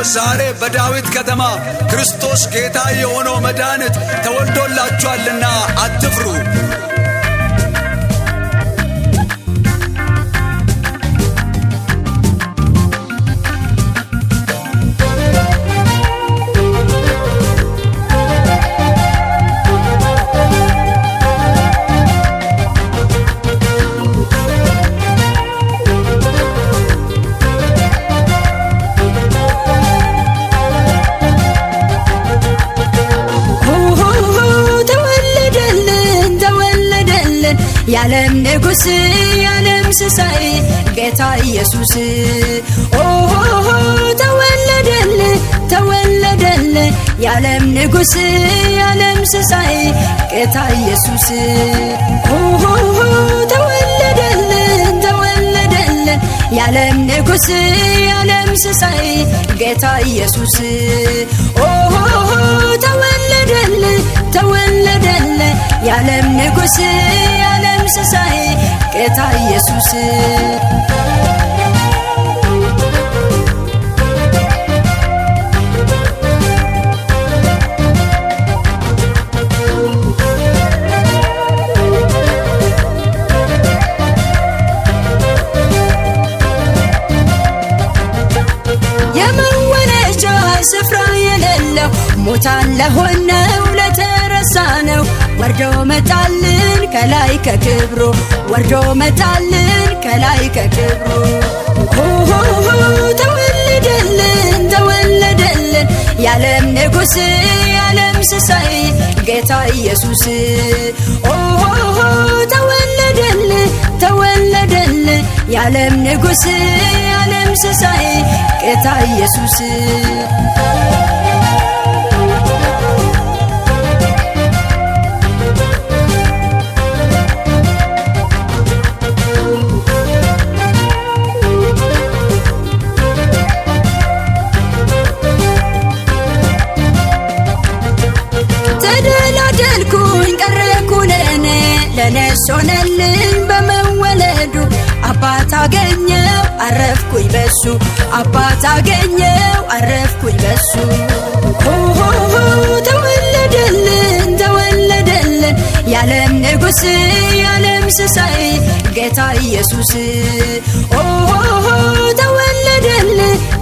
ዛሬ በዳዊት ከተማ ክርስቶስ ጌታ የሆነው መድኃኒት ተወልዶላችኋልና አትፍሩ። ያለም ንጉስ ያለም ስሳይ ጌታ ኢየሱስ ኦሆ ተወለደል ያለም ንጉስ ያለም ስሳይ ጌታ ኢየሱስ ኦሆ ተወለደል ያለም ንጉስ ያለም ስሳይ ጌታ ኢየሱስ ኦሆ ተወለደል ያለም ንጉስ ያለም ስሳይ ጌታ ኢየሱስ የመወለጃ ስፍራ የሌለው ሞታን ለሆነው ለተረሳነው ወርዶ መጣልን ከላይ ከክብሩ ወርዶ መጣልን ከላይ ከክብሩ ኦሆ ተወለደልን ያለም ንጉስ ያለም ስሳይ ጌታ ኢየሱስ ኦሆ ተወለደል ያለም ንጉስ ያለም ስሳይ ጌታ ኢየሱስ ተደላደልኩኝ ቀረኩለኔ ለነሱ ሆነልኝ በመወለዱ አባት አገኘው አረፍኩኝ በሱ አባት አገኘው አረፍኩኝ በሱ ኦሆ ተወለደልን ያለም ንጉስ ያለም ስሳይ ጌታ ኢየሱስ ኦሆ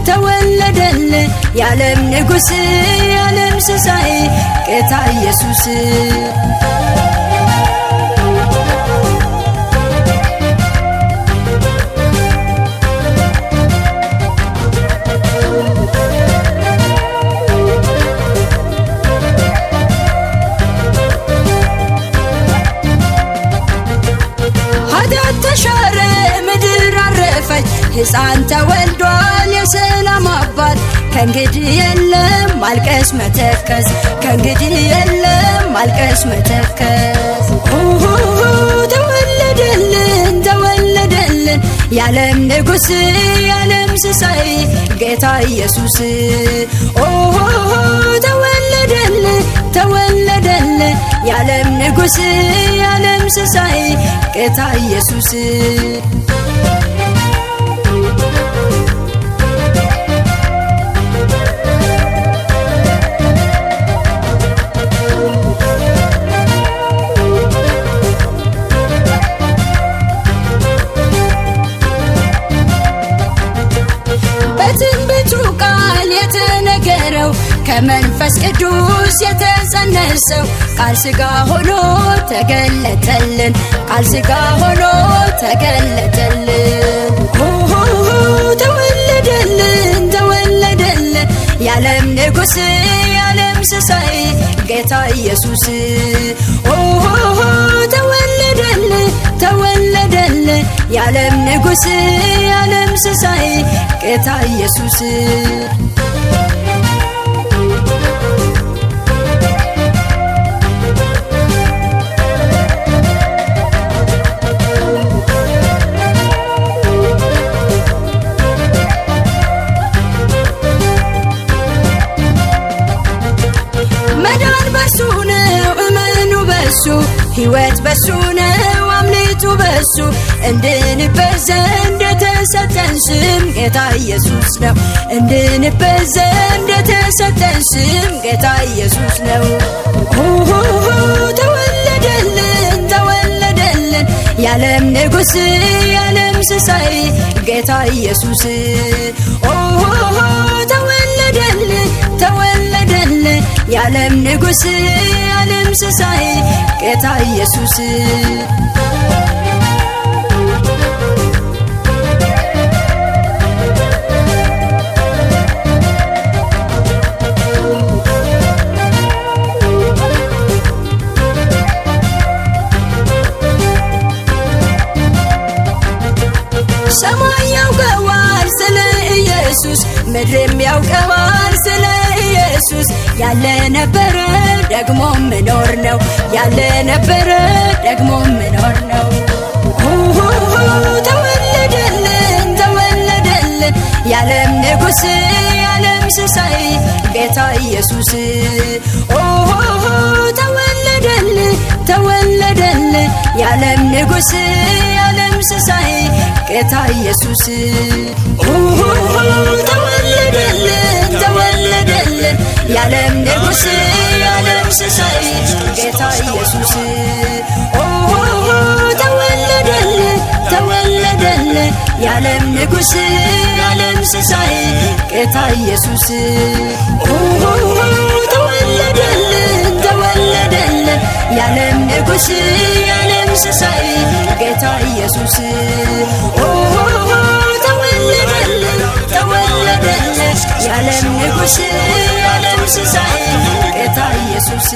ተወለደል ያለም ንጉስ ያለም ስሳይ ጌታ ኢየሱስ ተሻረ ምድር አረፈች ሕፃን ተወልዷል የሰላም አባት ከእንግዲህ የለም ማልቀስ መተከዝ ከእንግዲህ የለም ማልቀስ መተከዝ ኦሆ ተወለደልን ያለም ንጉስ ያለም ስሳይ ጌታ ኢየሱስ ኦሆ ተወለደል ያለም ንጉስ ያለም ስሳይ ጌታ ኢየሱስ በትንቢቱ ቃል የተነገረው ከመንፈስ ቅዱስ የተጸነሰው ቃል ሥጋ ሆኖ ተገለጠልን ቃል ሥጋ ሆኖ ተገለጠልን ኦሆ ተወለደልን ያለም ንጉስ ያለም ስሳይ ጌታ ኢየሱስ ኦሆ ተወለደል ያለም ንጉስ ያለም ስሳይ ጌታ ኢየሱስ ሕይወት በሱ ነው አምልጡ በሱ እንድንበት ዘንድ የተሰጠን ስም ጌታ ኢየሱስ ነው። እንድንበት ዘንድ የተሰጠን ስም ጌታ ኢየሱስ ነው። ተወለደልን ተወለደልን የዓለም ንጉሥ የዓለም ሲሳይ ጌታ ኢየሱስ። ተወለደልን ተወለደልን የዓለም ንጉሥ የዓለም ሲሳይ ጌታ ኢየሱስ። ሰማይ ያውቀዋል ስለ ኢየሱስ፣ ምድርም ያውቀዋል ስለ ኢየሱስ። ያለ ነበረ ደግሞ ምኖር ነው፣ ያለ ነበረ ደግሞ ምኖር ነው። ተወለደልን ተወለደልን የዓለም ንጉሥ የዓለም ሲሳይ ጌታ ኢየሱስ። ተወለደልን ተወለደልን የዓለም ንጉሥ የዓለም ሲሳይ ጌታ ኢየሱስ። ተወለደልን ተወለደልን የዓለም ንጉሥ የዓለም ሲሳይ ጌታ ኢየሱስ። ተወለደልን ተወለደልን የዓለም ንጉሥ የዓለም ሲሳይ ጌታ ኢየሱስ። ተወለደልን ተወለደልን የዓለም ንጉሥ የዓለም ሲሳይ ጌታ ኢየሱስ። ተወለደልን ተወለደልን የዓለም ንጉሥ የዓለም ሲሳይ ጌታ ኢየሱስ።